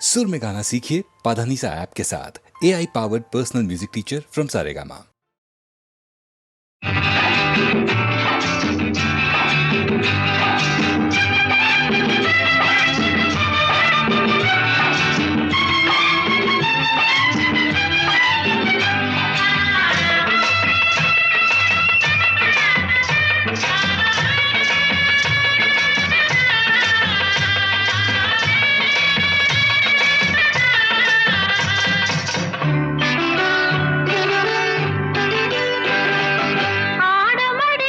सुर में गाना सीखिए पाधानीसा ऐप के साथ। AI powered personal music teacher from Saregama. ஆடமடி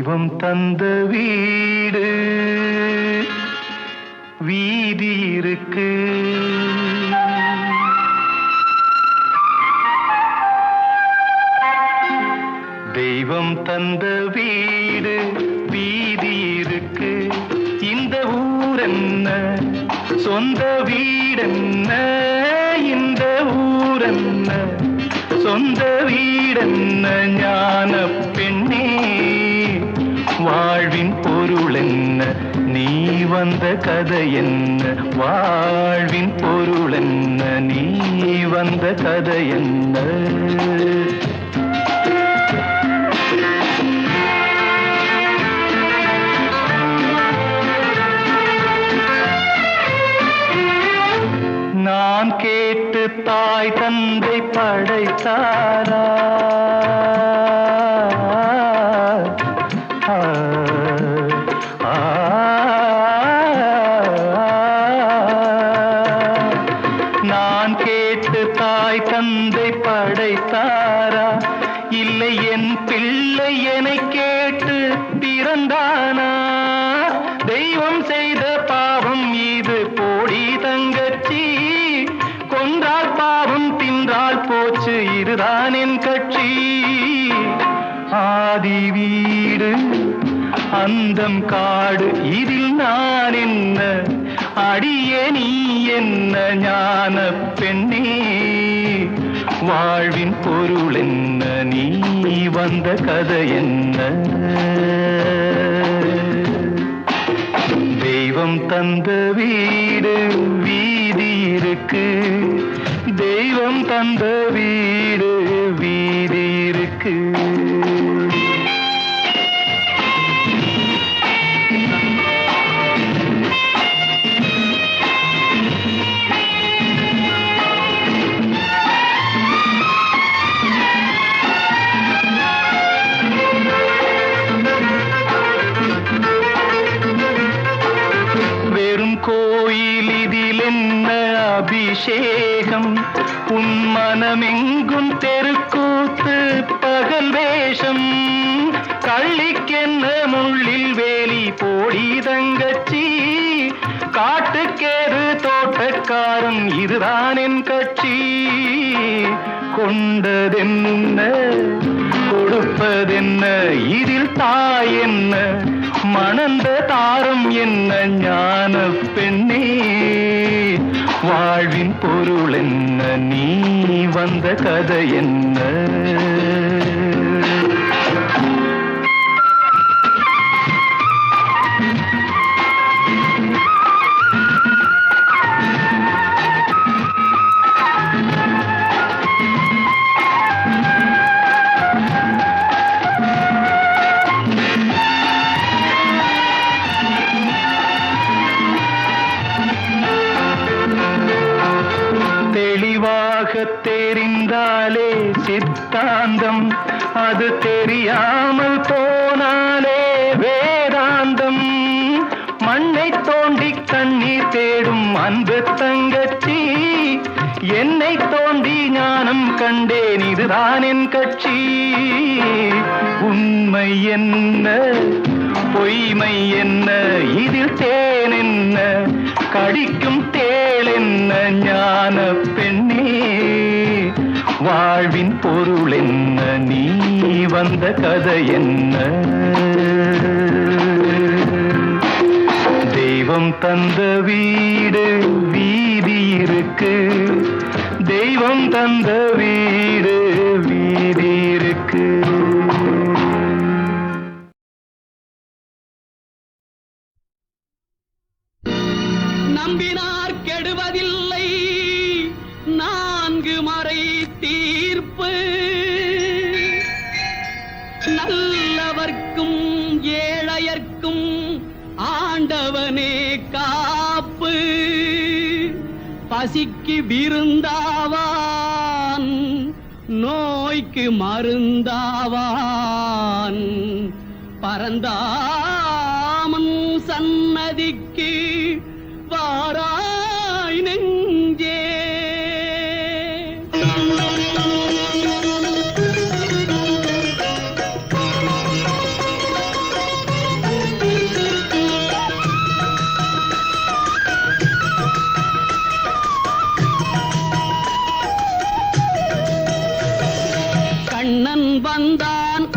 தெய்வம் தந்த வீடு வீதி இருக்கு, தெய்வம் தந்த வீடு வீதி இருக்கு. இந்த ஊர் என்ன, சொந்த வீடென்ன, இந்த ஊர் என்ன, சொந்த வீடென்ன, ஞான பெண்ணே வாழ்வின் பொருள் என்ன, நீ வந்த கதை என்ன, வாழ்வின் பொருள் என்ன, நீ வந்த கதை என்ன. நான் கேட்டு தாய் தந்தை படைத்தாரா, நான் கேட்டு தாய் தந்தை படைத்தாரா, இல்லை என் பிள்ளை என்னை கேட்டு பிறந்தானா. தெய்வம் செய்த பாவம் இது போடி தங்கச்சி, கொன்றால் பாவம் தின்றால் போச்சு இதுதான் என் கட்சி. ஆதி வீடு அந்தம் காடு இதில் நான் என்ன, அடியே நீ என்ன, ஞான பெண்ணே வாழ்வின் பொருள் என்ன, நீ வந்த கதை என்ன. தெய்வம் தந்த வீடு வீதி இருக்கு, தெய்வம் தந்த வீடு வீதி இருக்கு. கோயில் இதில் என்ன அபிஷேகம், உன் மனமெங்கும் தெருக்கூத்து பகல் வேஷம். கள்ளிக்கென்ன முள்ளில் வேலி போடி தங்கச்சி, காட்டுக்கேது தோட்டக்காரன் இதுதான் என் கட்சி. கொண்டதென்ன கொடுப்பதென்ன, இதில் தாய் என்ன, மணந்த தாரம் என்ன, ஞான பெண்ணே வாழ்வின் பொருள் என்ன, நீ வந்த கதை என்ன. தெரிந்தாலே சித்தாந்தம், அது தெரியாமல் போனாலே வேதாந்தம். மண்ணை தோண்டி கண்ணீர் தேடும் அன்பு தங்கச்சி, என்னை தோண்டி ஞானம் கண்டேன் இதுதான் என் கட்சி. உண்மை என்ன பொய்மை என்ன, இதில் தேன் என்ன, கடிக்கும் தேள் என்ன, ஞான பெண்ணே வாழ்வின் பொருள் என்ன, நீ வந்த கதை என்ன. தெய்வம் தந்த வீடு வீதி இருக்கு, தெய்வம் தந்த வீடு வீதி இருக்கு. நம்பினார் கெடுவதில்லை நான்கு மறை தீர்ப்பு, நல்லவர்க்கும் ஏழையர்க்கும் ஆண்டவனே காப்பு. பசிக்கு விருந்தாவான், நோய்க்கு மருந்தாவான், பரந்தாமன் சன்னதிக்கு வாராய் நெஞ்சே.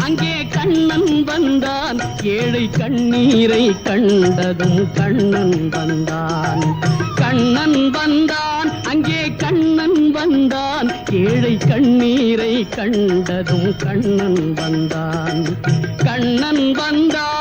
அங்கே கண்ணன் வந்தான், ஏழை கண்ணீரை கண்டதும் கண்ணன் வந்தான். கண்ணன் வந்தான், அங்கே கண்ணன் வந்தான், ஏழை கண்ணீரை கண்டதும் கண்ணன் வந்தான். கண்ணன் வந்தான்.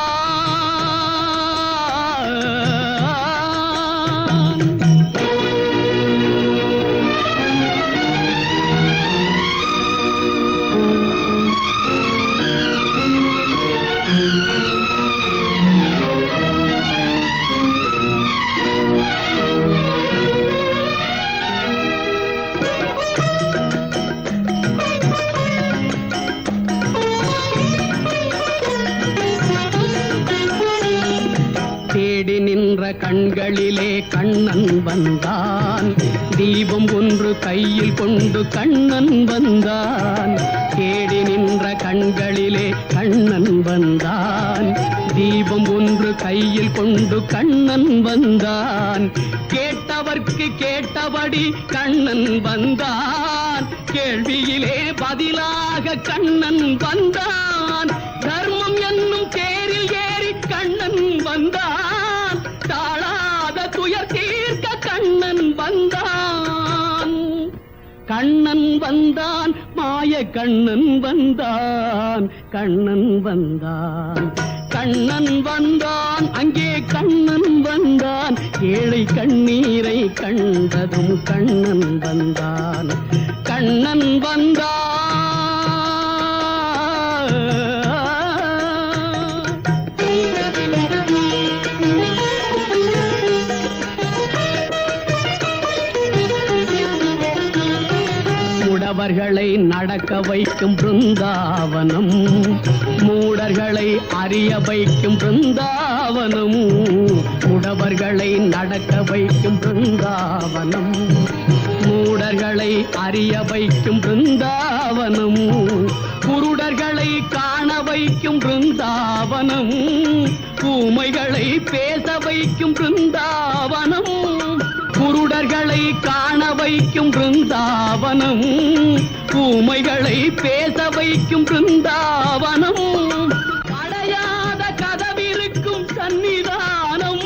தேடி நின்ற கண்களிலே கண்ணன் வந்தான், தீபம் ஒன்று கையில் கொண்டு கண்ணன் வந்தான். தேடி நின்ற கண்களிலே கண்ணன் வந்தான், தீபம் ஒன்று கையில் கொண்டு கண்ணன் வந்தான். கேட்டவர்க்கு கேட்டபடி கண்ணன் வந்தான், கேள்வியிலே பதிலாக கண்ணன் வந்தான். தர்மம் என்னும் தேரில் ஏறி கண்ணன் வந்தான், தாழாத துயர் தீர்க்க கண்ணன் வந்தான். கண்ணன் வந்தான், மாய கண்ணன் வந்தான், கண்ணன் வந்தான். கண்ணன் வந்தான், அங்கே கண்ணன் வந்தான், ஏழை கண்ணீரை கண்டதும் கண்ணன் வந்தான். கண்ணன் வந்தான். முடவர்களை நடக்க வைக்கும் பிருந்தாவனம், மூடர்களை அறிய வைக்கும் பிருந்தாவனம். முடவர்களை நடக்க வைக்கும் பிருந்தாவனம், மூடர்களை அறிய வைக்கும் பிருந்தாவனம். குருடர்களை காண வைக்கும் பிருந்தாவனம், ஊமைகளை பேச வைக்கும் பிருந்தாவனம். குருடர்களை காண வைக்கும் பிருந்தாவனம், ஊமைகளை பேச வைக்கும் பிருந்தாவனம். அடையாத கதவிருக்கும் சன்னிதானம்,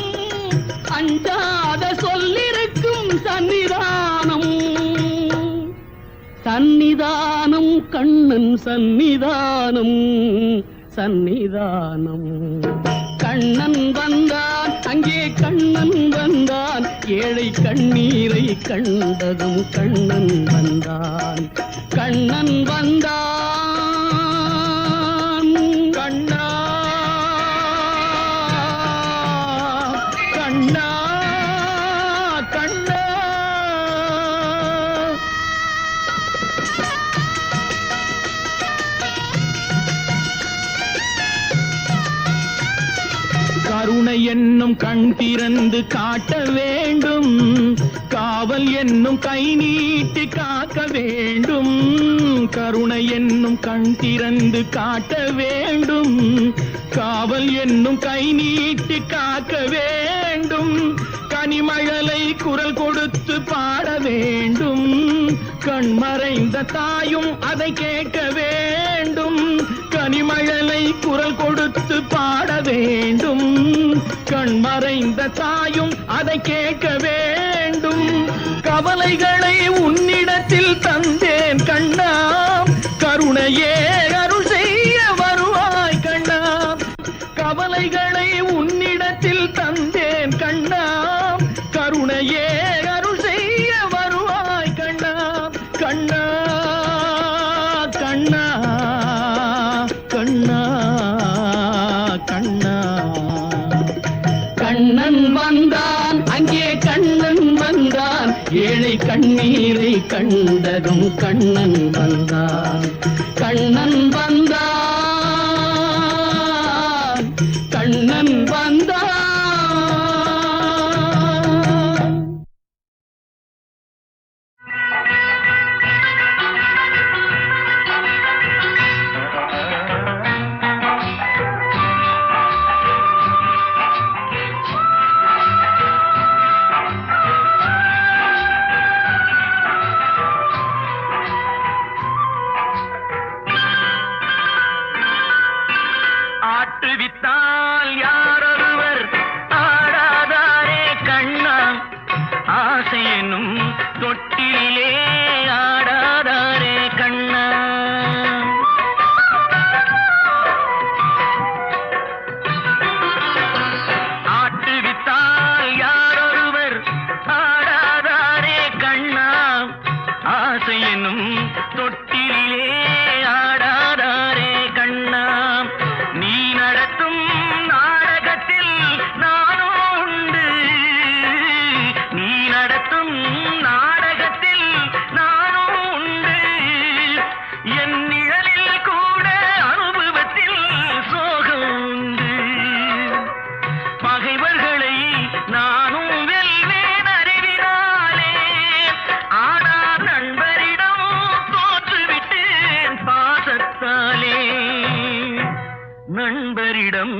அஞ்சாத சொல்லிருக்கும் சன்னிதானம். சன்னிதானம் கண்ணன் சன்னிதானம், சன்னிதானம். கண்ணன் வந்தான், அங்கே கண்ணன் வந்தான், ஏழை கண்ணீரை கண்டதும் கண்ணன் வந்தான். கண்ணன் வந்தான். கண்ணா கண்ணா கண்ணா. கருணை என்னும் கண் திறந்து காட்ட வேண்டும், காவல் என்னும் கை நீட்டி காக்க வேண்டும். கருணை என்னும் கண் திறந்து காட்ட வேண்டும், காவல் என்னும் கை நீட்டி காக்க வேண்டும். கனிமழலை குரல் கொடுத்து பாட வேண்டும், கண்மறைந்த தாயும் அதை கேட்க வேண்டும். கனிமழலை குரல் கொடுத்து பாட வேண்டும், கண்மறைந்த தாயும் அதை கேட்க வேண்டும். கவலைகளை உன்னிடத்தில் தந்தேன் கண்ணா, கருணையே அருள் செய்ய வருவாய் கண்ணா. கவலைகளை உன்னிடத்தில் தந்தேன் கண்ணா, கருணையே அருள் செய்ய வருவாய் கண்ணா. கண்ணா கண்ணா கண்ணா கண்ணா. கண்ணன் வந்தான், அங்கே கண்ணன் வந்தான், ஏழை கண்ணீரை கண்டதும் கண்ணன் வந்தான். கண்ணன் வந்தான், கண்ணன் வந்தான். ஆட்டுவித்தால் யாரொருவர் ஆடாதாரே கண்ணா, ஆசை என்னும் தொட்டிலே ஆடாதாரே கண்ணா. ஆட்டுவித்தால் யாரொருவர் ஆடாதாரே கண்ணா, ஆசை என்னும் தொட்டிலே ஆடாதாரே கண்ணா. நீ நடத்தும் நாடகத்தில் நானும் உண்டு, நீ நடத்தும் நாடகத்தில் நானும் உண்டு. என் நிழலில் கூட அனுபவத்தில் சோகம் உண்டு. பகைவர்களை நானும் வெல்வேன் அறிவினாலே, ஆனால் நண்பரிடம் தோற்றுவிட்டேன் பாசத்தாலே. நண்பரிடம்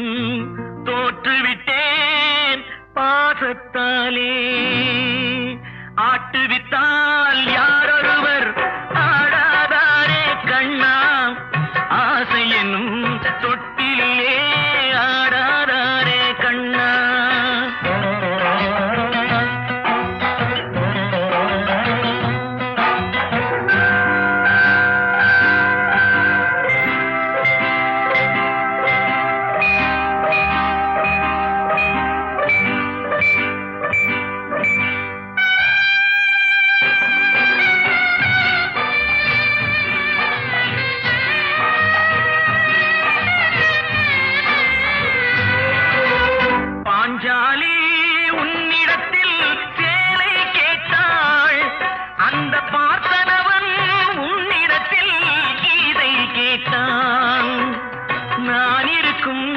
தோற்றுவிட்டேன் பாசத்தாலே. ஆட்டுவித்தால் யாரொருவர் ஆடாதாரே கண்ணா, ஆசை என்னும் தொட்டிலே ஆடாதாரே கண்ணா. பாஞ்சாலி உன்னிடத்தில் சேலை கேட்டாள், அந்த பார்த்தனவன் உன்னிடத்தில் கீதை கேட்டான். நான் இருக்கும்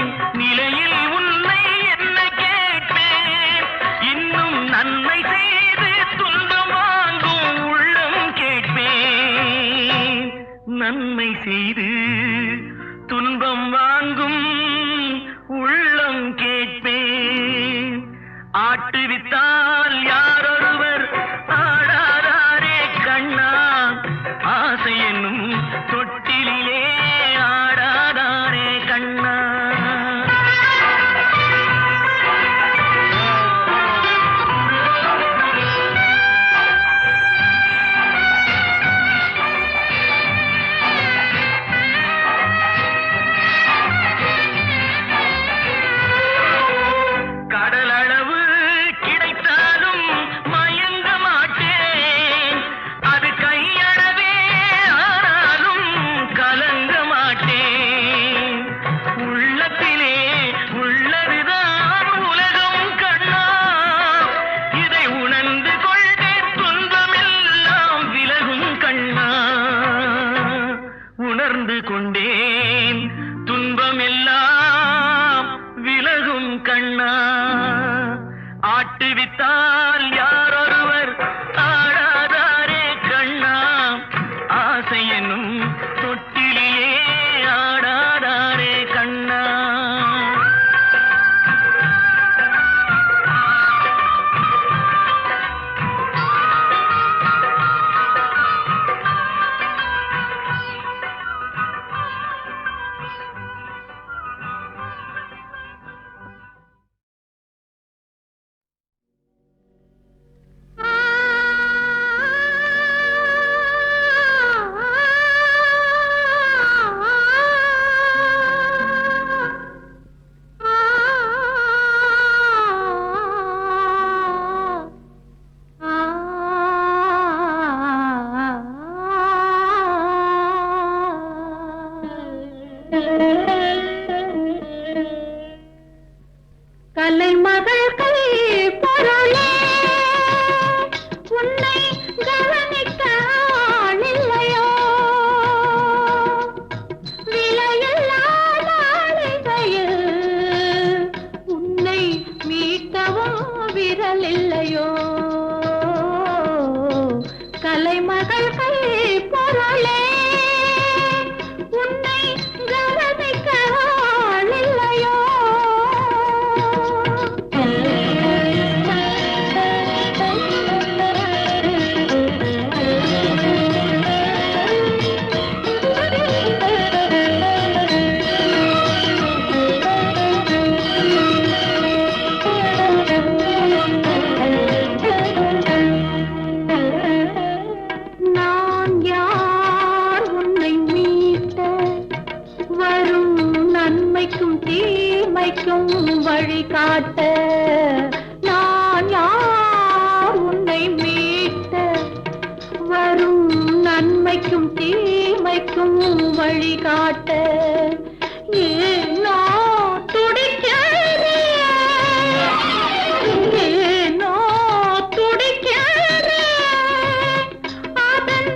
நிலையில் உன்னை என்ன கேட்பேன், இன்னும் நன்மை செய்து துன்பம் வாங்கும் உள்ளம் கேட்பேன். நன்மை செய்து துன்பம் வாங்கும் உள்ளம் கேட்பேன். ஆட்டுவித்தால் யாரொருவர் ஆடாதாரே கண்ணா, ஆசை என்னும் தொட்டிலே ஆடாதாரே கண்ணா. கடலளவு கிடைத்தாலும் மயங்க மாட்டேன், அது கையளவே ஆனாலும் கலங்க மாட்டேன். உள்ளத்திலே உள்ளதுதான் உலகம் கண்ணா, இதை உணர்ந்து கொண்டேன் துன்பமெல்லாம் விலகும் கண்ணா. உணர்ந்து கொண்டேன் துன்பமெல்லாம் விலகும் கண்ணா. ஆட்டுவித்தால் யாரொருவர் ஆடாதாரே கண்ணா, ஆசை என்னும் தொட்டிலே ஆடாதாரே கண்ணா. தீமைக்கும் வழிகாட்ட நான் யார் உன்னை மீட்ட வரும் நன்மைக்கும் தீமைக்கும் வழிகாட்ட ஏனோ துடிக்கிறேன் ஏனோ துடிக்கிறேன் அதன்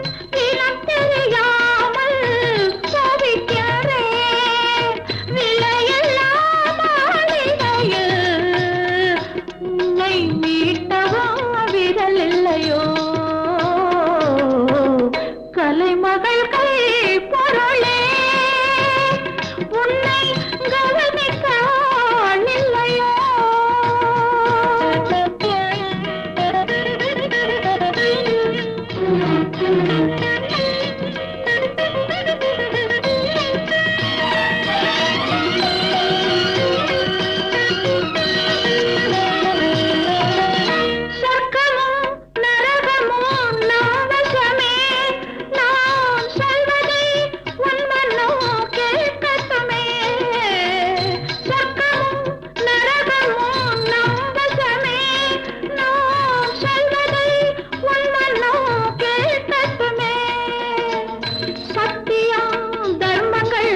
இனம் தெரியாமல் தவிக்கிறேன் விலையில்லா மாளிகையில் உன்னை மீட்டவா விரல் இல்லையோ கலைமகள் கை பொருளே உன்னை கவனிக்க ஆள் இல்லையோ சொர்க்கமும் நரகமும் நம் வசமே நான் சொல்வதை உன் மனம் கேட்கட்டுமே சொர்க்கமும் நரகமும் நம் வசமே நான் சொல்வதை உன் மனம் கேட்கட்டுமே சத்தியம் தர்மங்கள்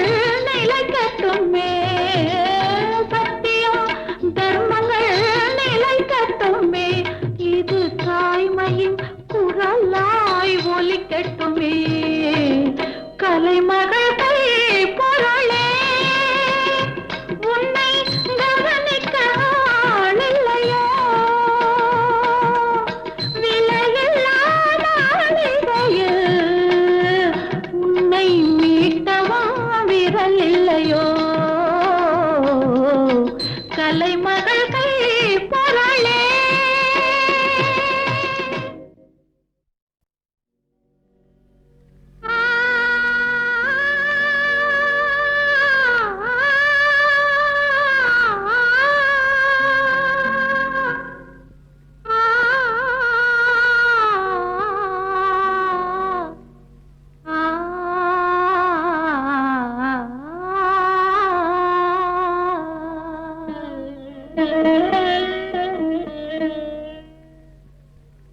நிலைக்கட்டுமே சத்தியம் தர்மங்கள் நிலைக்கட்டுமே இது தாய்மையின் குரலாய் ஒலிக்கட்டுமே கலைமகள் கை பொருளே உன்னை கவனிக்க ஆள் இல்லையோ விலையில்லா மாளிகையில் உன்னை மீட்டவா விரல் இல்லையோ கலைமகள் கை பொருளே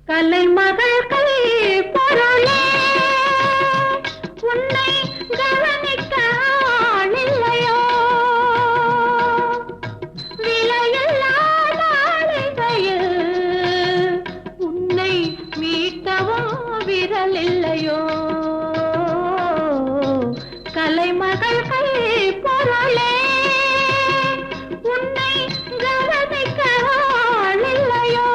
கலைமகள் கை பொருளே உன்னை கவனிக்க ஆள் இல்லையோ விலையில்லா மாளிகையில் உன்னை மீட்டவும் விரல் இல்லையோ கலைமகள் கை பொருளே உன்னை கவனிக்க ஆள் இல்லையோ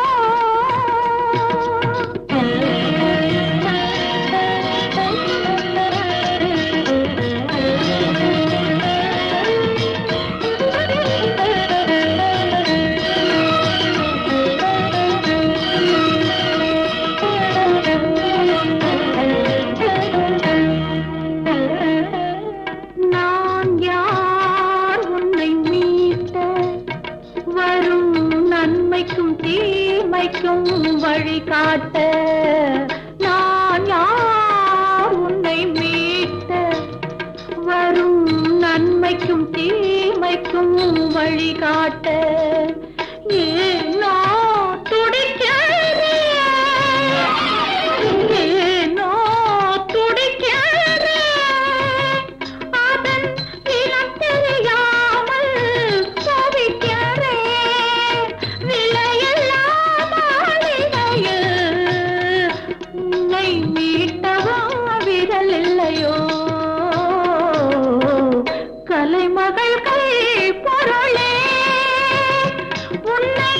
நான் யார் உன்னை மீட்ட வரும் நன்மைக்கும் தீமைக்கும் வழிகாட்ட நான் யார் உன்னை மீட்ட வரும் நன்மைக்கும் தீமைக்கும் வழிகாட்ட ஏனோ துடிக்கிறேன் ஏனோ துடிக்கிறேன் அதன் இனம் தெரியாமல் தவிக்கிறேன் விலையில்லா மாளிகையில் உன்னை மீட்டவா விரல் இல்லையோ கலைமகள் கை பொருளே உன்னை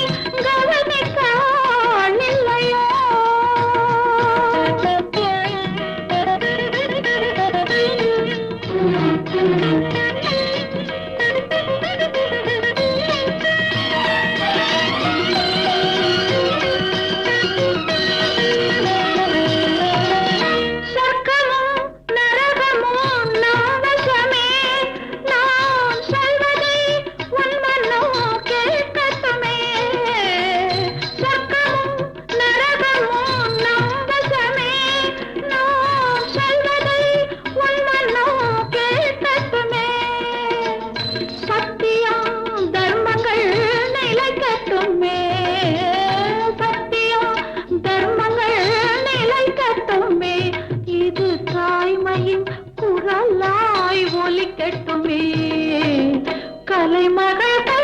கலைமகள் கை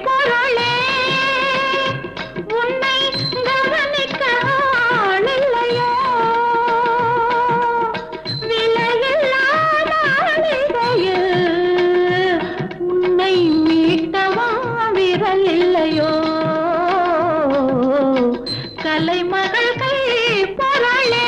பொருளே உன்னை கவனிக்க ஆளில்லையோ விலையில்லாத மாளிகையில் உன்னை மீட்டவா விரல் இல்லையோ கலைமகள் கை பொருளே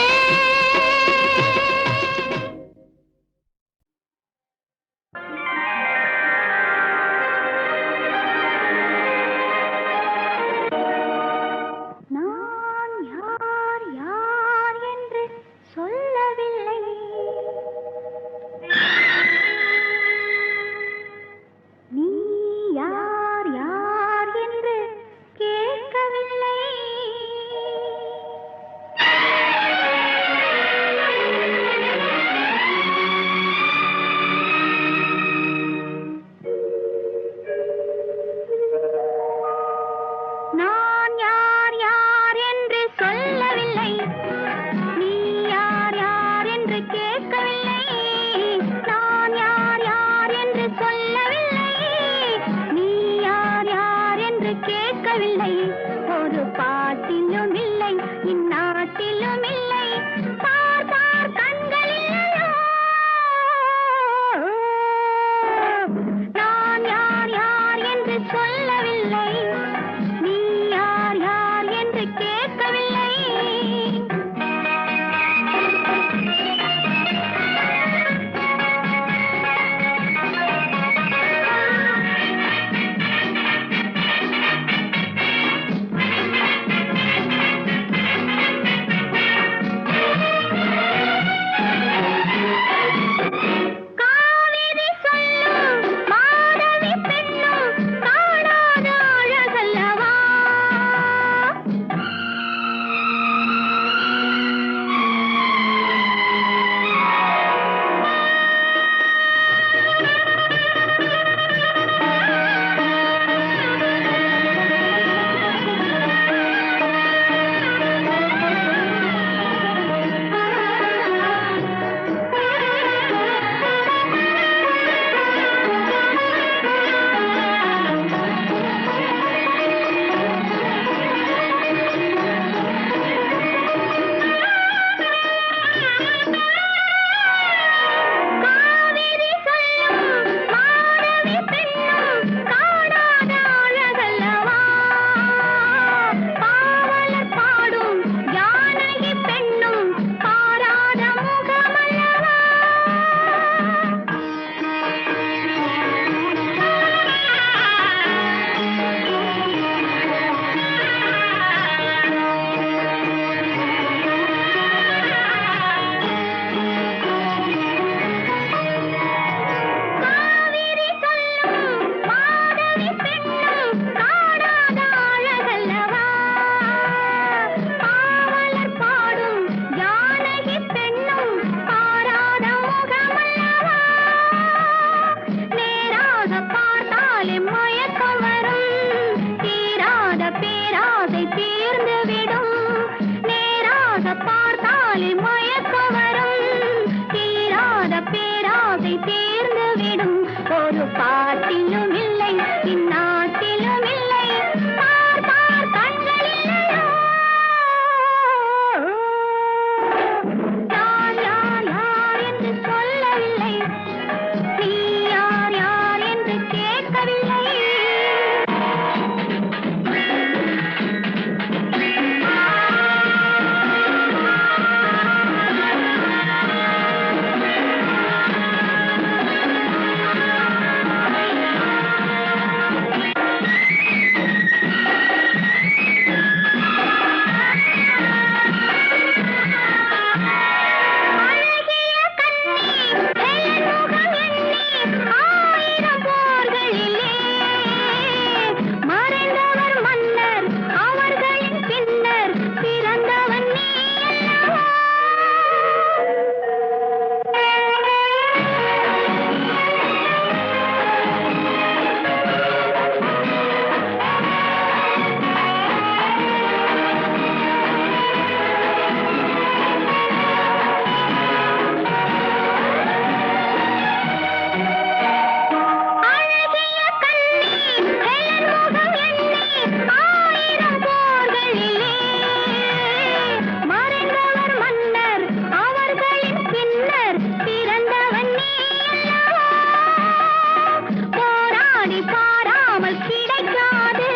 பாராமல் கிடைக்காது,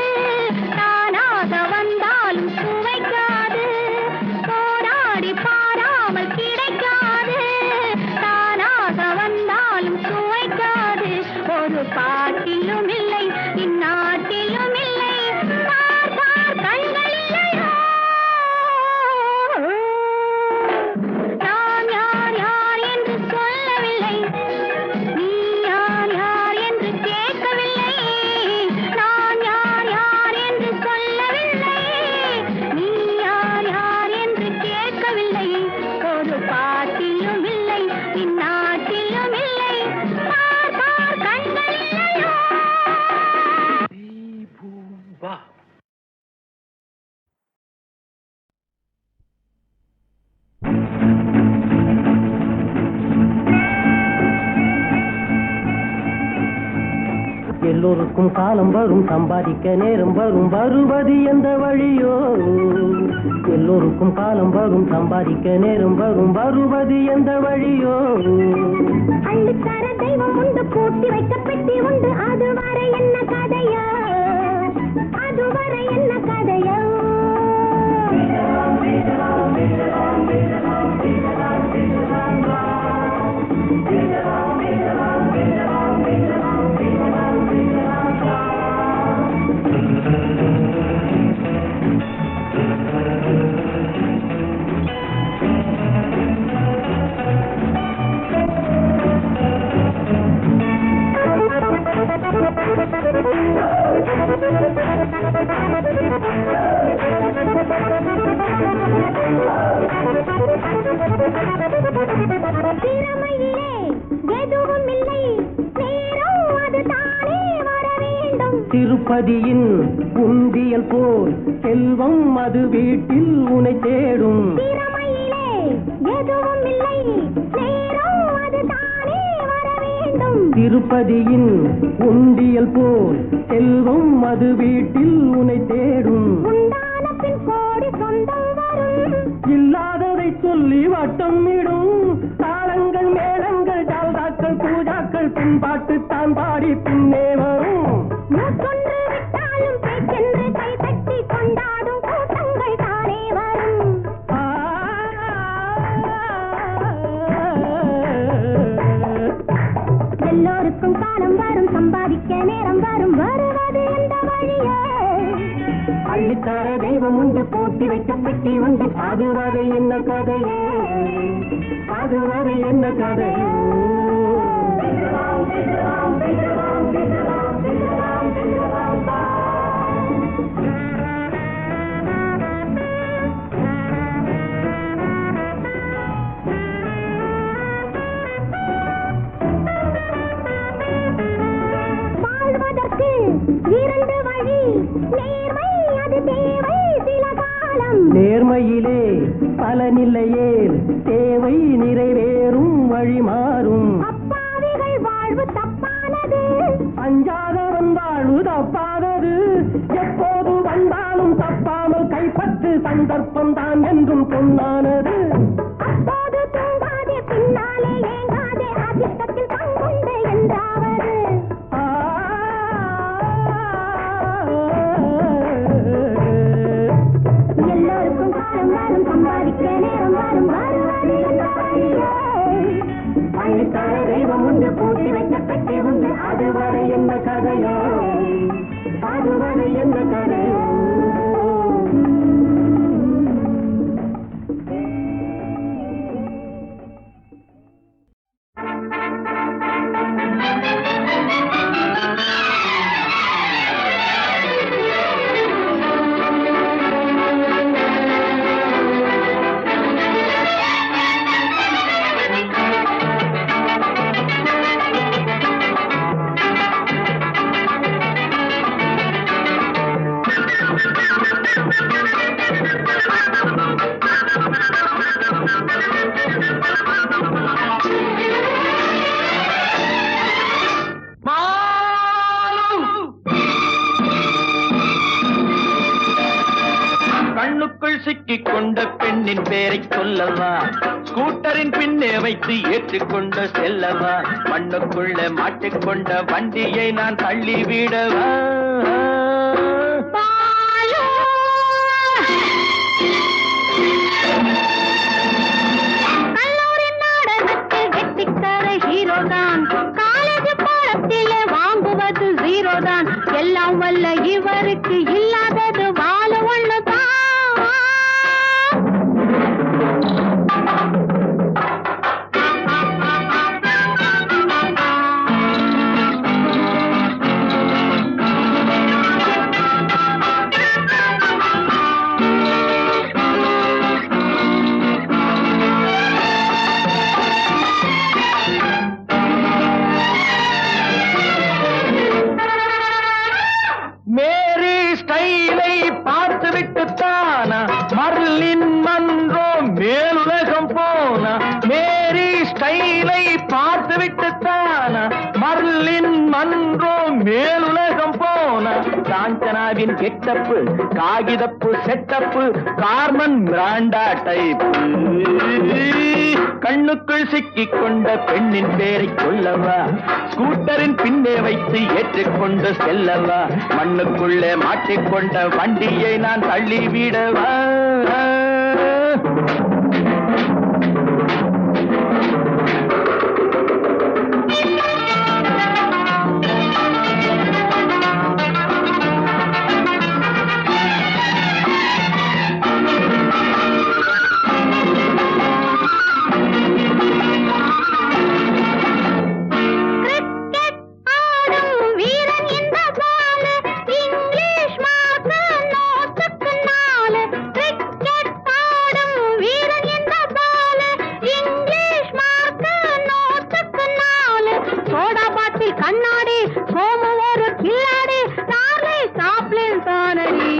தானாக வந்தாலும் சுவைக்காது. போராடி பாராமல் கிடைக்காது, தானாக வந்தாலும் சுவைக்காது. ஒரு பாட்டிலும் இல்லை, இந்நாட்டிலும் இல்லை, பார் பார் கண்கள் இல்லையோ. நான் யார் யார் என்று சொல்லவில்லை, நீ யார் யார் என்று கேட்கவில்லை. நான் யார் யார் என்று சொல்லவில்லை, நீ யார் யார் என்று கேட்கவில்லை. ஒரு பாட்டிலும் இல்லை, இந்நாட்டிலும் இல்லை, பார் பார் கண்கள் இல்லையோ. எல்லோருக்கும் காலம் வரும், சம்பாதிக்க நேரம் வரும், வருவது எந்த வழியோ. எல்லோருக்கும் காலம் வரும், சம்பாதிக்க நேரம் வரும், வருவது எந்த வழியோ. அள்ளித்தர தெய்வம் உண்டு, பூட்டி வைக்க பெட்டி உண்டு, அதுவரை என்ன கதையோ, அதுவரை என்ன கதையோ. திறமையிலே எதுவும் இல்லை, நேரம் அது தானே வர வேண்டும். திருப்பதியின் உண்டியல் போல் செல்வம் அது வீட்டில் உனை தேடும். திறமையிலே எதுவும் இல்லை, நேரம் அது தானே வர வேண்டும். திருப்பதியின் உண்டியல் போல் செல்வம் அது வீட்டில் உனை தேடும். உண்டான பின் கோடி சொந்தம் வரும், இல்லாததை சொல்லி வட்டம் இடும். தாளங்கள் மேளங்கள் ஜால்தாக்கள் பூஜாக்கள் பின்பாட்டு தான் பாடி பின்னே வரும். மூச்சொன்று விட்டாலும் பேச்சென்று கை தட்டி கொண்டாடும் கூட்டங்கள் தானே வரும். எல்லோருக்கும் காலம் வரும், சம்பாதிக்க நேரம் வரும், வருவது எந்த வழியோ. அள்ளித்தர தெய்வம் உண்டு, பூட்டி வைக்க பெட்டி உண்டு, அதுவரை என்ன கதையோ, அதுவரை என்ன கதையோ. வாழ்வதற்கு இரண்டு வழி, நேர்மை அது தேவை சில காலம். நேர்மையிலே பலனில்லையே, தேவை நிறைவேறும் வழி மாறும். அப்பாவிகள் வாழ்வு தப்பானது, அஞ்சாதவன் வாழ்வு தப்பாதது. எப்போது வந்தாலும் தப்பாமல் கைப்பற்று, சந்தர்ப்பம் தான் என்றும் பொன்னானது. அப்போது தூங்காதே, பின்னாலே ஏங்காதே, அதிர்ஷ்டத்தில் பங்குண்டு என்றாவது. எல்லோருக்கும் காலம் வரும், சம்பாதிக்க நேரம் வரும், வருவது எந்த வழியோ. அள்ளித்தர தெய்வம் உண்டு, பூட்டி வைக்க பெட்டி உண்டு, அதுவரை என்ன கதையோ, அதுவரை என்ன கதையோ. கண்ணுக்குள் சிக்கிக் கொண்ட பெண்ணின் பேரை சொல்லவா, ஸ்கூட்டரின் பின்னே வைத்து ஏற்றிக்கொண்ட செல்லவா, மண்ணுக்குள்ள மாட்டிக்கொண்ட வண்டியை நான் தள்ளி விடவா. எல்லாம் வல்ல இவருக்கு இல்லாதது வாழ ஒண்ணுதான். மேரி ஸ்டைலை பார்த்து விட்டுத்தானா மர்லின் மன்றோ மேலுலகம் போனா. மேரி ஸ்டைலை பார்த்து விட்டுத்தானா மர்லின் மன்றோ மேலுலகம் போனா. காஞ்சனாவின் கெட்டப்பு காகிதப்பு செட்டப்பு கார்மன் பிராண்டா டைப்பு. கண்ணுக்குள் சிக்கிக் கொண்ட பெண்ணின் பேரை சொல்லவா ஸ்கூட்டரின் பின்னே வைத்து ஏற்றிக்கொண்டு செல்லவா. மண்ணுக்குள்ளே மாட்டிக்கொண்ட வண்டியை நான் தள்ளிவிடவா. கண்ணாடி சோமு ஒரு கில்லாடி நாளை சாப்பிளின் தானடி.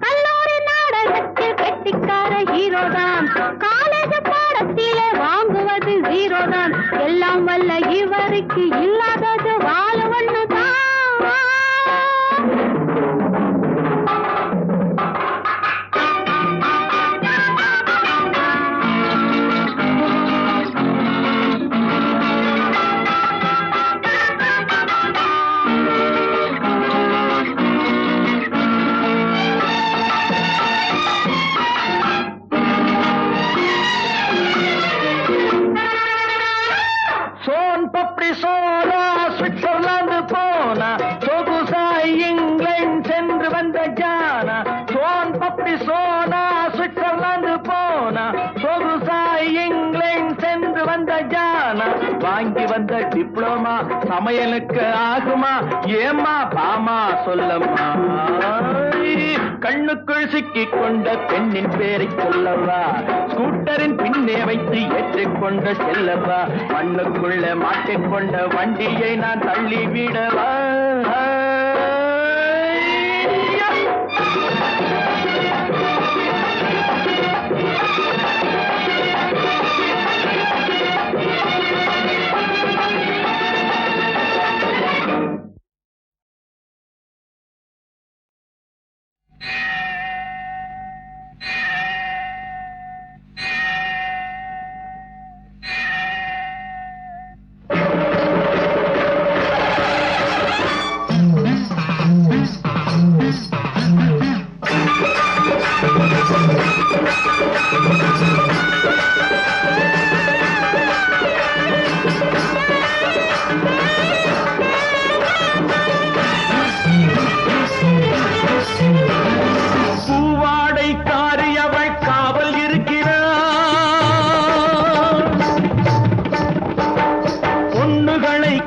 கல்லூரி நாடகத்தில் கெட்டிக்கார ஹீரோதான், காலேஜ் பாடத்திலே வாங்குவது ஜீரோதான். எல்லாம் வல்ல இவருக்கு இல்லாதது வாழ ஒண்ணுதான். சோனா சுவிட்சர்லாந்து போனா சொகுசாய் இங்கிலாந்து சென்று வந்த ஜானா. சோன் பப்பி சோனா சுவிட்சர்லாந்து போனா சொகுசாய் இங்கிலாந்து சென்று வந்த ஜானா. வாங்கி வந்த டிப்ளமா சமையலுக்கு ஆகுமா ஏமா பாமா சொல்லம்மா. கண்ணுக்குள் சிக்கிக் கொண்ட பெண்ணின் பேரை சொல்லவா ஸ்கூட்டரின் பின்னே வைத்து ஏற்றிக்கொண்டு செல்லவா. மண்ணுக்குள்ள மாட்டிக்கொண்ட வண்டியை நான் தள்ளிவிடவா.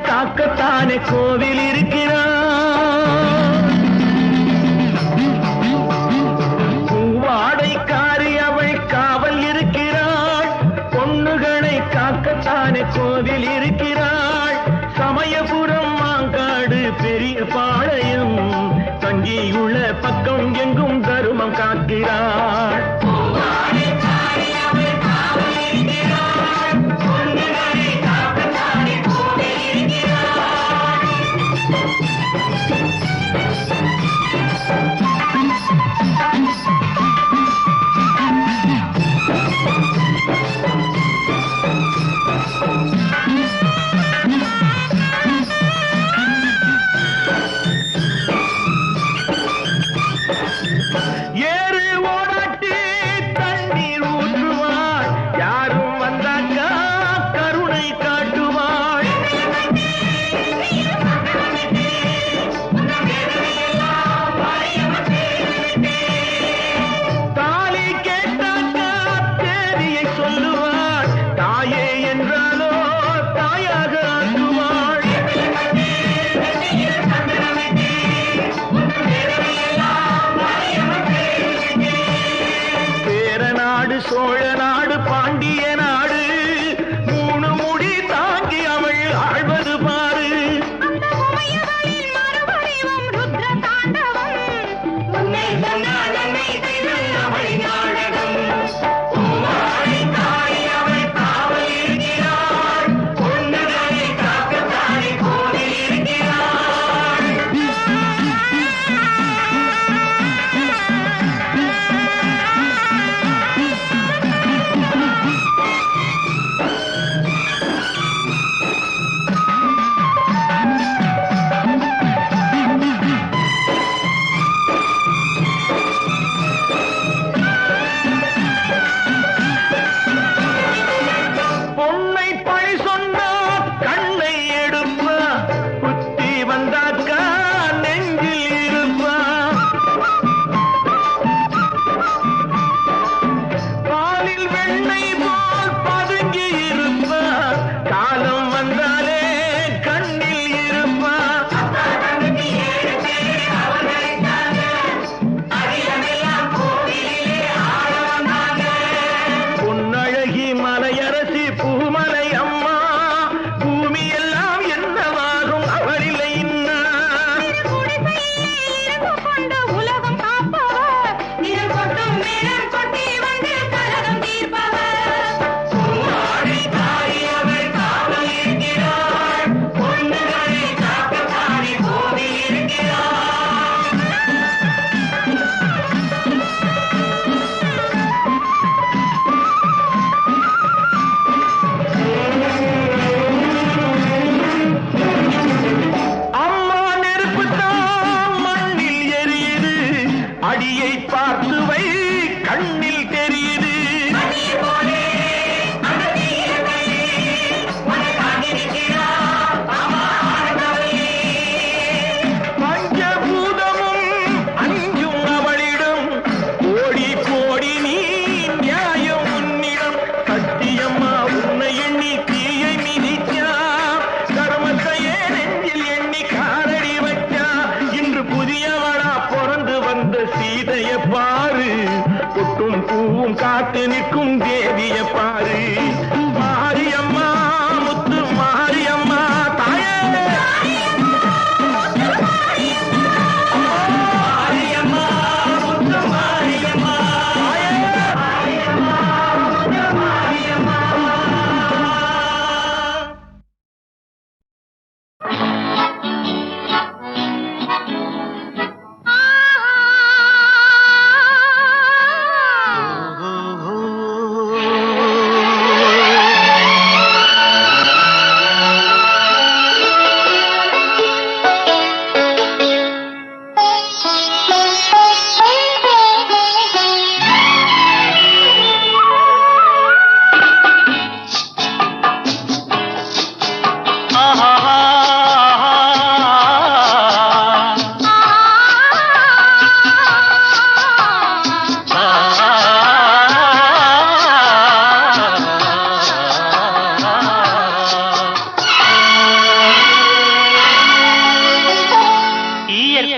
காக்கத்தானே கோவில் இருக்கிறார். பூவாடைக்காரி அவள் காவல் இருக்கிறாள். பொண்ணுகளை காக்கத்தானே கோவில் இருக்கிறாள். சமயபுரம் மாங்காடு பெரிய பாளையம் தங்கியுள்ள பக்கம் எங்கும் தருமம் காக்கிறாள்.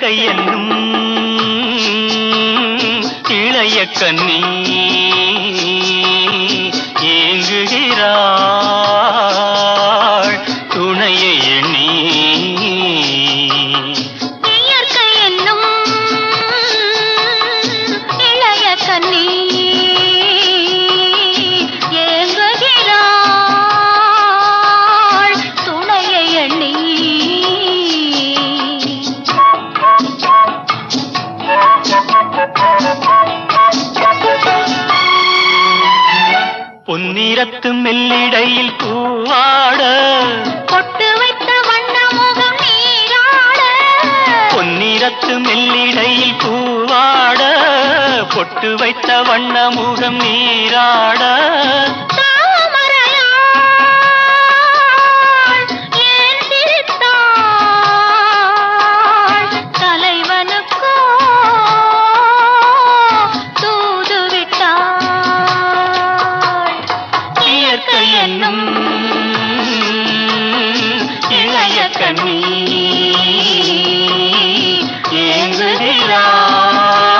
இயற்கை என்னும் இளைய கன்னி ஏங்குகிறாள் துணையை எண்ணி. இயற்கை என்னும் இளைய கன்னி ஏங்குகிறாள் துணையை எண்ணி. பொன்னிறத்து மெல்லிடையில் பூவாட பொட்டு வைத்த வண்ண முகம் நீராட. பொன்னிறத்து மெல்லிடையில் பூவாட பொட்டு வைத்த வண்ண முகம் நீராட. தாமரையாள் ஏன் சிரித்தாள் தலைவனுக்கோ தூது விட்டாள். இயற்கை என்னும் இளைய கன்னி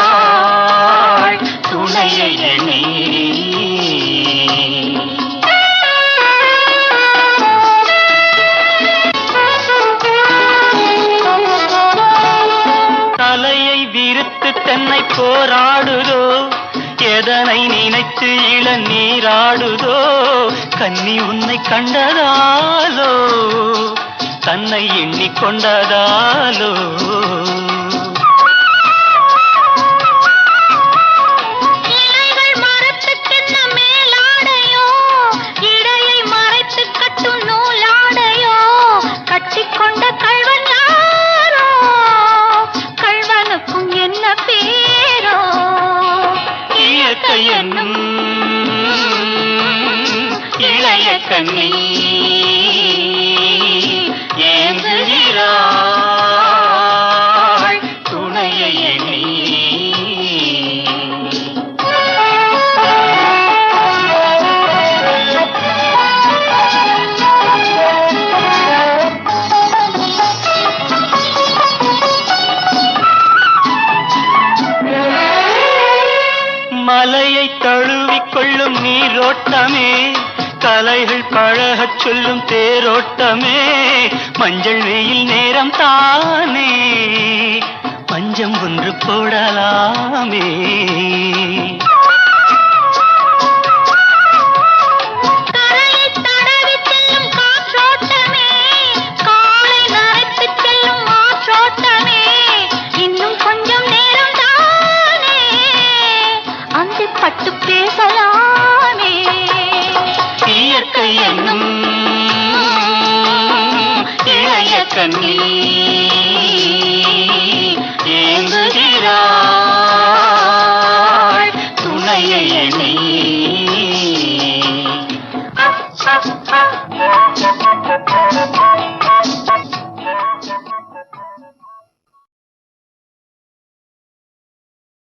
ஏங்குகிறாள் துணையை எண்ணி. தலையை விரித்து தென்னை போராடுதோ எதனை நினைத்து இளநீராடுதோ. கன்னி உன்னை கண்டதாலோ தன்னை எண்ணிக்கொண்டதாலோ. இலைகள் மரத்துக்கென்ன மேலாடையோ இடையை மறைத்து கட்டும் நூலாடையோ. கட்டிக்கொண்ட கள்வன் யாரோ கள்வனுக்கும் என்ன பேரோ. இயற்கை என்னும் இளைய கன்னி ஏங்குகிறாள் துணையை எண்ணி. மலையை தழுவிக்கொள்ளும் நீரோட்டமே கலைகள் பழகச் சொல்லும் தேரோட்டமே. மஞ்சள் வெயில் நேரம் தானே பஞ்சம் ஒன்று போடலாமே. கரையை தடவி செல்லும் காற்றோட்டமே காலை நரைத்து செல்லும் ஆற்றோட்டமே. இன்னும் கொஞ்சம் நேரம் தானே அந்தி பட்டு பேசலாமே. இயற்கை என்னும் இளைய கன்னி ஏங்குகிறாள் துணையை எண்ணி.